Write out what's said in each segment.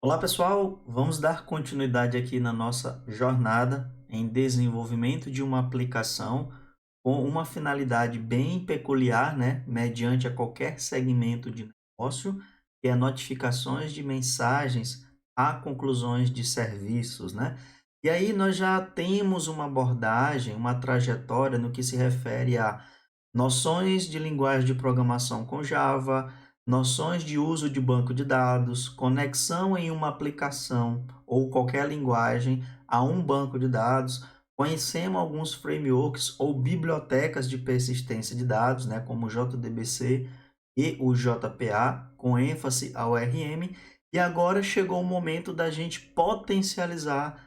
Olá pessoal, vamos dar continuidade aqui na nossa jornada em desenvolvimento de uma aplicação com uma finalidade bem peculiar, né, mediante a qualquer segmento de negócio, que é notificações de mensagens a conclusões de serviços, né? E aí nós já temos uma abordagem, uma trajetória no que se refere a noções de linguagem de programação com Java, noções de uso de banco de dados, conexão em uma aplicação ou qualquer linguagem a um banco de dados. Conhecemos alguns frameworks ou bibliotecas de persistência de dados, né, como o JDBC e o JPA, com ênfase ao ORM. E agora chegou o momento da gente potencializar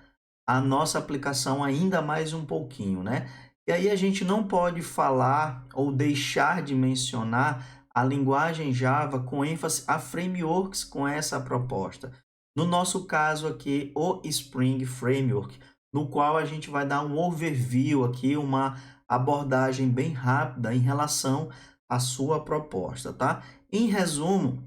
a nossa aplicação ainda mais um pouquinho, né? E aí a gente não pode falar ou deixar de mencionar a linguagem Java com ênfase a frameworks com essa proposta. No nosso caso aqui, o Spring Framework, no qual a gente vai dar um overview aqui, uma abordagem bem rápida em relação à sua proposta, tá? Em resumo,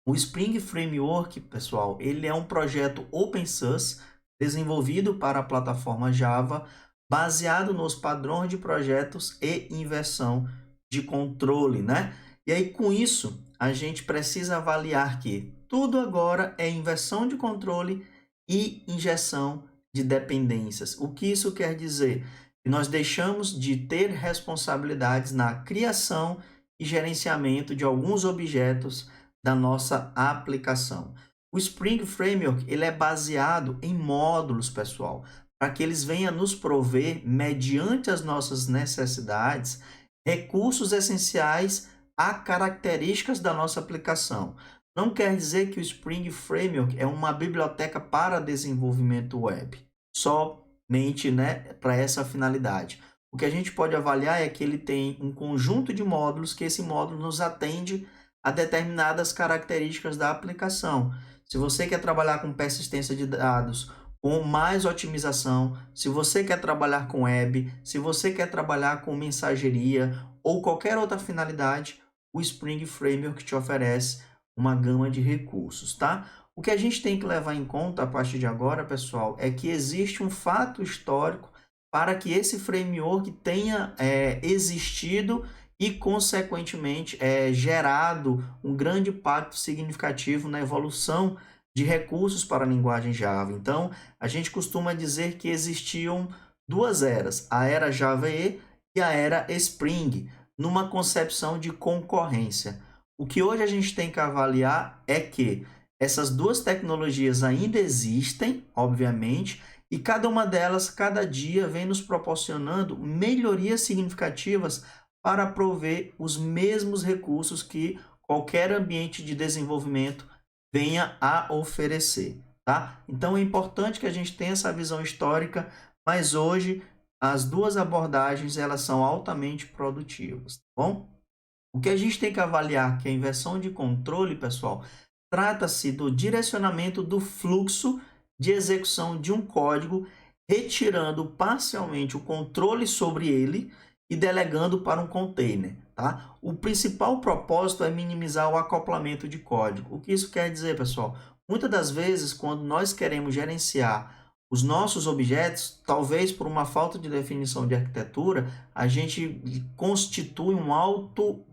o Spring Framework, pessoal, ele é um projeto open source desenvolvido para a plataforma Java, baseado nos padrões de projetos e inversão de controle, né? E aí, com isso, a gente precisa avaliar que tudo agora é inversão de controle e injeção de dependências. O que isso quer dizer? Que nós deixamos de ter responsabilidades na criação e gerenciamento de alguns objetos da nossa aplicação. O Spring Framework ele é baseado em módulos, pessoal, para que eles venham nos prover, mediante as nossas necessidades, recursos essenciais a características da nossa aplicação. Não quer dizer que o Spring Framework é uma biblioteca para desenvolvimento web, somente, né, para essa finalidade. O que a gente pode avaliar é que ele tem um conjunto de módulos que esse módulo nos atende a determinadas características da aplicação. Se você quer trabalhar com persistência de dados, com mais otimização, se você quer trabalhar com web, se você quer trabalhar com mensageria ou qualquer outra finalidade, o Spring Framework te oferece uma gama de recursos, tá? O que a gente tem que levar em conta a partir de agora, pessoal, é que existe um fato histórico para que esse framework tenha existido e, consequentemente, gerado um grande impacto significativo na evolução de recursos para a linguagem Java. Então, a gente costuma dizer que existiam duas eras, a era Java EE e a era Spring, numa concepção de concorrência. O que hoje a gente tem que avaliar é que essas duas tecnologias ainda existem, obviamente, e cada uma delas, cada dia, vem nos proporcionando melhorias significativas para prover os mesmos recursos que qualquer ambiente de desenvolvimento venha a oferecer, tá? Então é importante que a gente tenha essa visão histórica, mas hoje as duas abordagens elas são altamente produtivas, tá bom? O que a gente tem que avaliar que a inversão de controle, pessoal, trata-se do direcionamento do fluxo de execução de um código, retirando parcialmente o controle sobre ele e delegando para um container, tá? O principal propósito é minimizar o acoplamento de código. O que isso quer dizer, pessoal? Muitas das vezes, quando nós queremos gerenciar os nossos objetos, talvez por uma falta de definição de arquitetura, a gente constitui um alto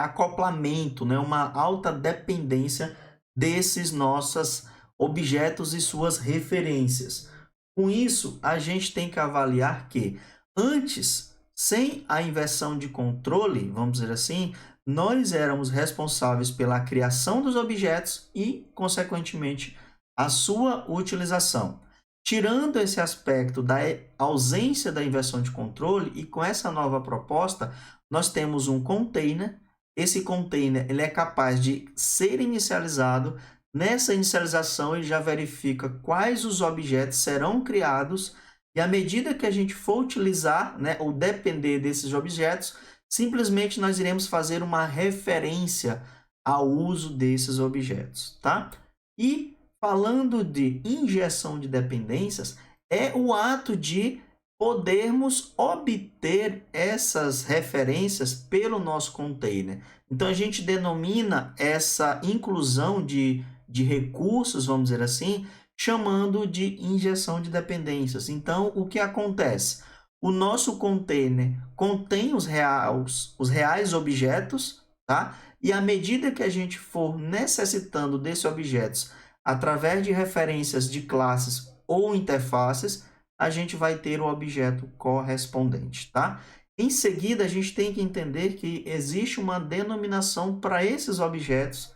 acoplamento, né? Uma alta dependência desses nossos objetos e suas referências. Com isso, a gente tem que avaliar que antes, sem a inversão de controle, vamos dizer assim, nós éramos responsáveis pela criação dos objetos e, consequentemente, a sua utilização. Tirando esse aspecto da ausência da inversão de controle, e com essa nova proposta, nós temos um container. Esse container ele é capaz de ser inicializado. Nessa inicialização, ele já verifica quais os objetos serão criados e à medida que a gente for utilizar, né, ou depender desses objetos, simplesmente nós iremos fazer uma referência ao uso desses objetos, tá? E falando de injeção de dependências, é o ato de podermos obter essas referências pelo nosso container. Então, a gente denomina essa inclusão de de recursos, vamos dizer assim, chamando de injeção de dependências. Então, o que acontece? O nosso container contém os reais objetos, tá? E à medida que a gente for necessitando desses objetos através de referências de classes ou interfaces, a gente vai ter o objeto correspondente, tá? Em seguida, a gente tem que entender que existe uma denominação para esses objetos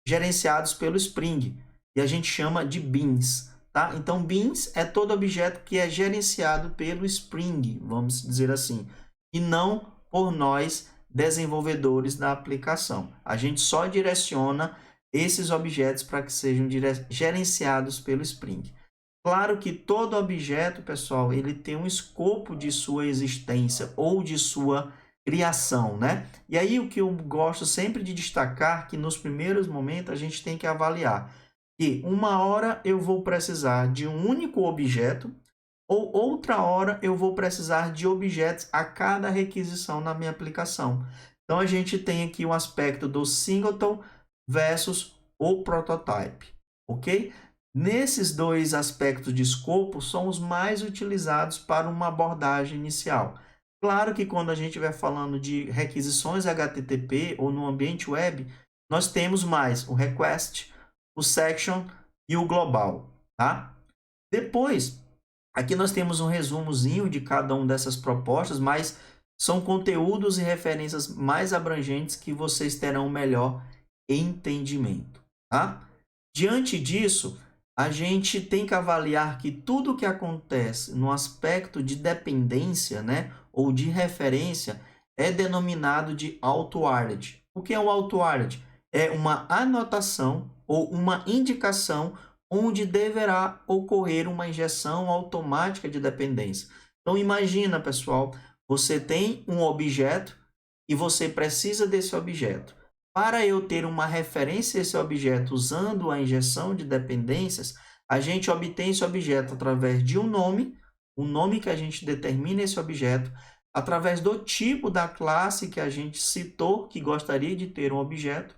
gerenciados pelo Spring, e a gente chama de beans, tá? Então, beans é todo objeto que é gerenciado pelo Spring, vamos dizer assim, e não por nós, desenvolvedores da aplicação. A gente só direciona esses objetos para que sejam gerenciados pelo Spring. Claro que todo objeto, pessoal, ele tem um escopo de sua existência ou de sua criação, né? E aí o que eu gosto sempre de destacar que nos primeiros momentos a gente tem que avaliar que uma hora eu vou precisar de um único objeto ou outra hora eu vou precisar de objetos a cada requisição na minha aplicação. Então a gente tem aqui o aspecto do singleton versus o prototype, ok? Nesses dois aspectos de escopo são os mais utilizados para uma abordagem inicial. Claro que quando a gente estiver falando de requisições HTTP ou no ambiente web, nós temos mais o request, o section e o global, tá? Depois, aqui nós temos um resumozinho de cada uma dessas propostas, mas são conteúdos e referências mais abrangentes que vocês terão melhor entendimento, tá? Diante disso, a gente tem que avaliar que tudo que acontece no aspecto de dependência, né, ou de referência, é denominado de auto-warranty. O que é o auto-warranty? É uma anotação ou uma indicação onde deverá ocorrer uma injeção automática de dependência. Então, imagina, pessoal, você tem um objeto e você precisa desse objeto. Para eu ter uma referência a esse objeto usando a injeção de dependências, a gente obtém esse objeto através de um nome, o nome que a gente determina esse objeto, através do tipo da classe que a gente citou que gostaria de ter um objeto,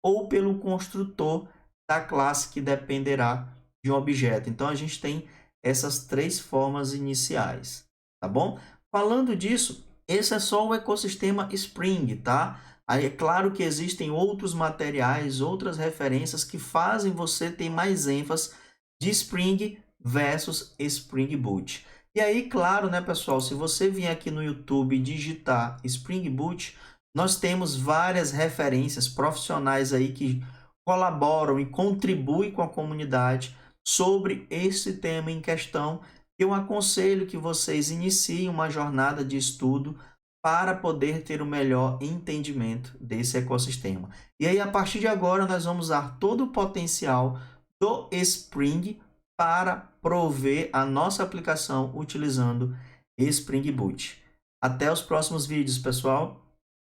ou pelo construtor da classe que dependerá de um objeto. Então, a gente tem essas três formas iniciais, tá bom? Falando disso, esse é só o ecossistema Spring, tá? Aí é claro que existem outros materiais, outras referências que fazem você ter mais ênfase de Spring versus Spring Boot. E aí, claro, né, pessoal, se você vier aqui no YouTube e digitar Spring Boot, nós temos várias referências profissionais aí que colaboram e contribuem com a comunidade sobre esse tema em questão. Eu aconselho que vocês iniciem uma jornada de estudo para poder ter o melhor entendimento desse ecossistema. E aí, a partir de agora, nós vamos usar todo o potencial do Spring para prover a nossa aplicação utilizando Spring Boot. Até os próximos vídeos, pessoal!